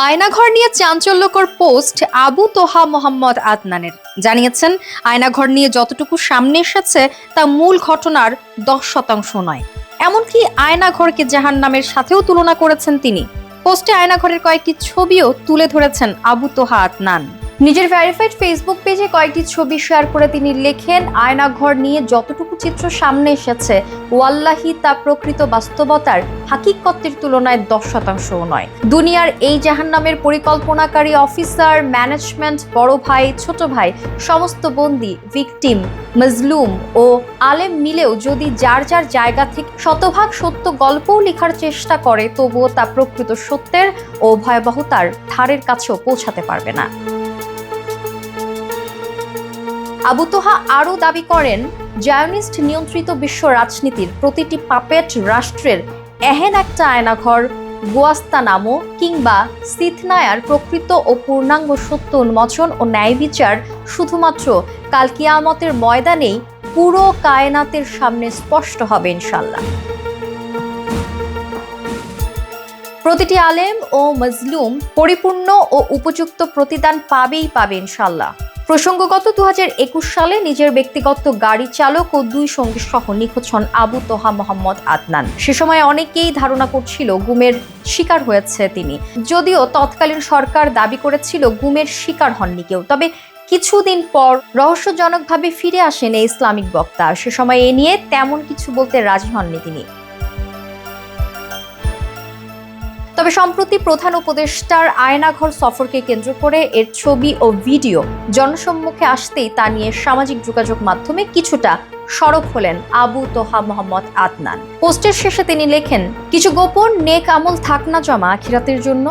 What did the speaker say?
আয়নাঘর নিয়ে চাঞ্চল্যকর পোস্ট আবু তোহা মোহাম্মদ আদনানের। জানিয়েছেন, আয়নাঘর নিয়ে যতটুকু সামনে এসেছে তা মূল ঘটনার 10% নয়। এমনকি আয়নাঘরকে জাহান্নামের সাথেও তুলনা করেছেন তিনি। পোস্টে আয়নাঘরের কয়েকটি ছবিও তুলে ধরেছেন আবু তোহা আদনান। নিজের ভেরিফাইড ফেসবুক পেজে কয়েকটি ছবি শেয়ার করে তিনি লেখেন, আয়নাঘর নিয়ে যতটুকু চিত্র সামনে এসেছে ওয়াল্লাহি তা প্রকৃত বাস্তবতার হাকিকতের তুলনায় 10%ও নয়। দুনিয়ার এই জাহান্নামের পরিকল্পনাকারী অফিসার, ম্যানেজমেন্ট, বড় ভাই, ছোট ভাই, সমস্ত বন্দী, ভিকটিম, মজলুম ও আলেম মিলেও যদি যার যার জায়গা থেকে শতভাগ সত্য গল্পও লেখার চেষ্টা করে, তবুও তা প্রকৃত সত্যের ও ভয়াবহতার ধারের কাছেও পৌঁছাতে পারবে না। আবু তোহা আরও দাবি করেন, জায়নিস্ট নিয়ন্ত্রিত বিশ্ব রাজনীতির প্রতিটি পাপেট রাষ্ট্রের এহেন একটা আয়নাঘর গোয়াস্তানামো কিংবা সিথনায়ার প্রকৃত ও পূর্ণাঙ্গ সত্য উন্মোচন ও ন্যায় বিচার শুধুমাত্র কাল কিয়ামতের ময়দানেই পুরো কায়নাতের সামনে স্পষ্ট হবে ইনশাল্লাহ। প্রতিটি আলেম ও মজলুম পরিপূর্ণ ও উপযুক্ত প্রতিদান পাবে ইনশাল্লাহ। প্রসঙ্গগত 2021 সালে নিজের ব্যক্তিগত গাড়ি চালক ও 2 সঙ্গী সহ নিখোঁজ হন আবু তোহা মোহাম্মদ আদনান। সে সময় অনেকেই ধারণা করছিল গুমের শিকার হয়েছে তিনি, যদিও তৎকালীন সরকার দাবি করেছিল গুমের শিকার হননি কেউ। তবে কিছুদিন পর রহস্যজনকভাবে ফিরে আসেন এই ইসলামিক বক্তা। সে সময় এ নিয়ে তেমন কিছু বলতে রাজি হননি তিনি। তবে সম্প্রতি প্রধান উপদেষ্টার আয়নাঘর সফরকে কেন্দ্র করে এর ছবি ও ভিডিও জনসম্মুখে আসতেই তা নিয়ে সামাজিক যোগাযোগ মাধ্যমে কিছুটা সরব হলেন আবু তোহা মোহাম্মদ আদনান। পোস্টের শেষে তিনি লেখেন, কিছু গোপন নেক আমল থাক না জমা আখিরাতের জন্য।